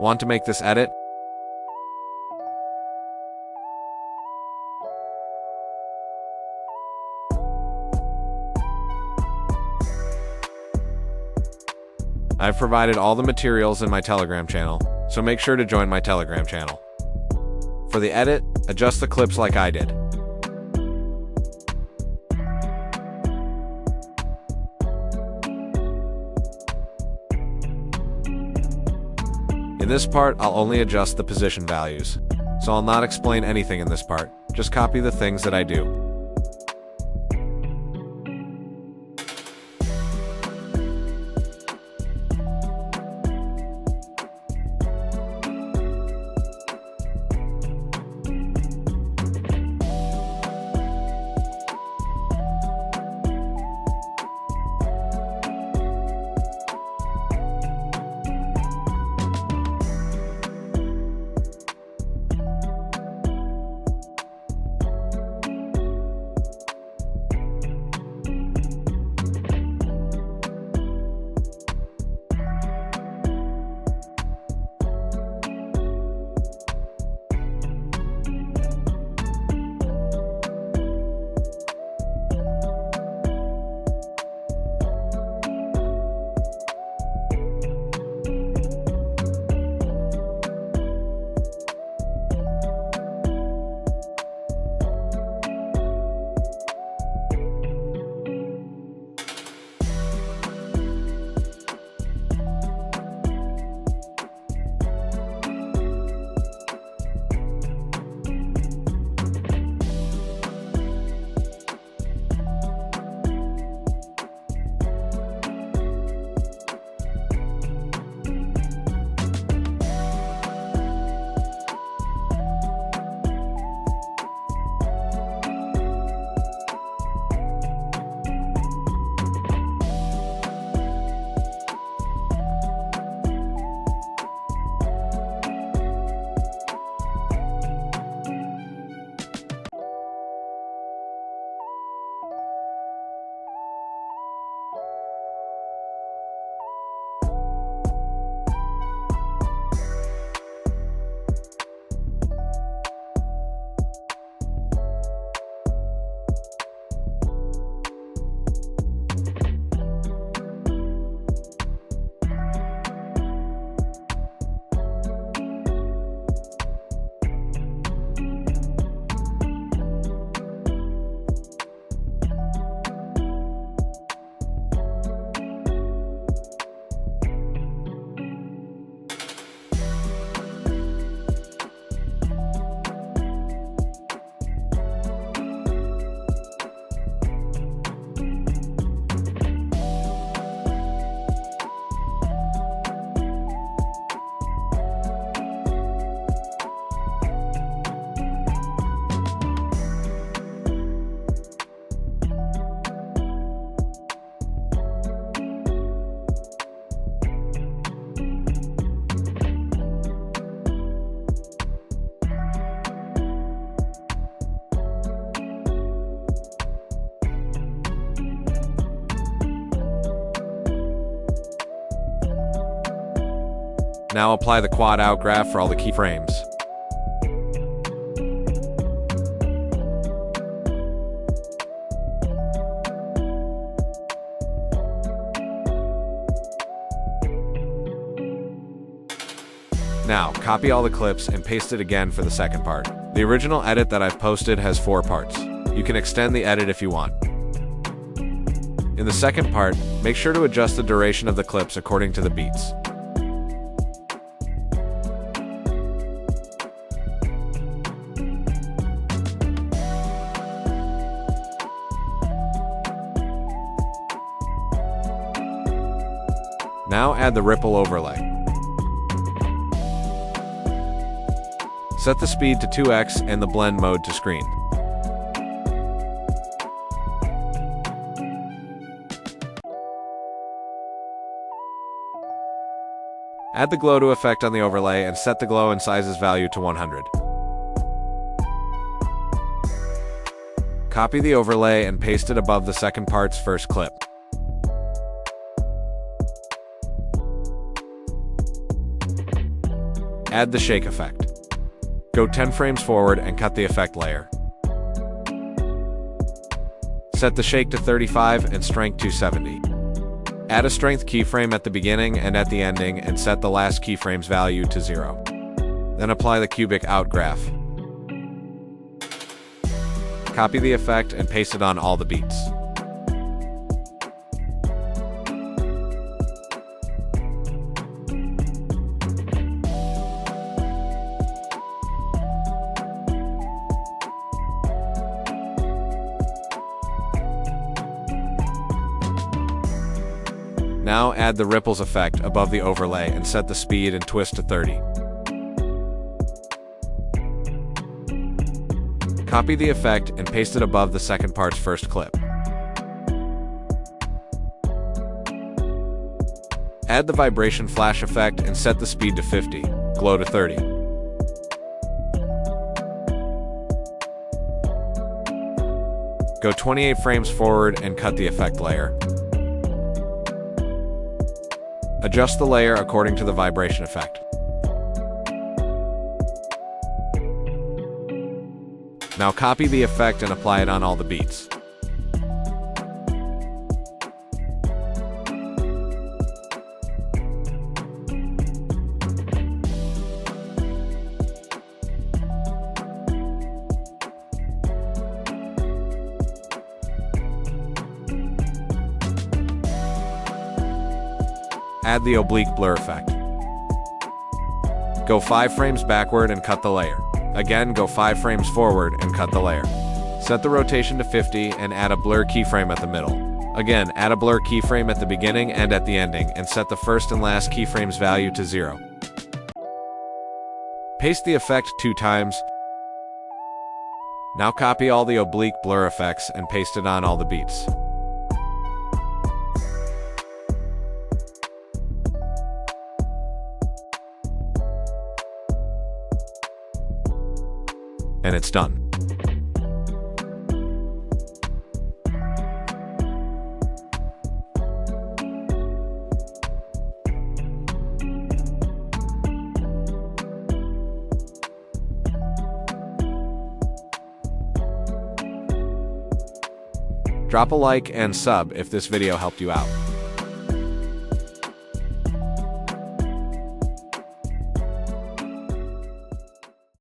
Want to make this edit? I've provided all the materials in my Telegram channel, so make sure to join my Telegram channel. For the edit, adjust the clips like I did. In this part, I'll only adjust the position values, so I'll not explain anything in this part, just copy the things that I do. Now apply the quad out graph for all the keyframes. Now, copy all the clips and paste it again for the second part. The original edit that I've posted has 4 parts. You can extend the edit if you want. In the second part, make sure to adjust the duration of the clips according to the beats. Now add the ripple overlay. Set the speed to 2x and the blend mode to screen. Add the glow to effect on the overlay and set the glow and sizes value to 100. Copy the overlay and paste it above the second part's first clip. Add the shake effect. Go 10 frames forward and cut the effect layer. Set the shake to 35 and strength to 70. Add a strength keyframe at the beginning and at the ending and set the last keyframe's value to 0. Then apply the cubic out graph. Copy the effect and paste it on all the beats. Now add the ripples effect above the overlay and set the speed and twist to 30. Copy the effect and paste it above the second part's first clip. Add the vibration flash effect and set the speed to 50, glow to 30. Go 28 frames forward and cut the effect layer. Adjust the layer according to the vibration effect. Now copy the effect and apply it on all the beats. Add the oblique blur effect. Go 5 frames backward and cut the layer. Again, go 5 frames forward and cut the layer. Set the rotation to 50 and add a blur keyframe at the middle. Again, add a blur keyframe at the beginning and at the ending and set the first and last keyframe's value to 0. Paste the effect 2 times. Now copy all the oblique blur effects and paste it on all the beats. And it's done. Drop a like and sub if this video helped you out.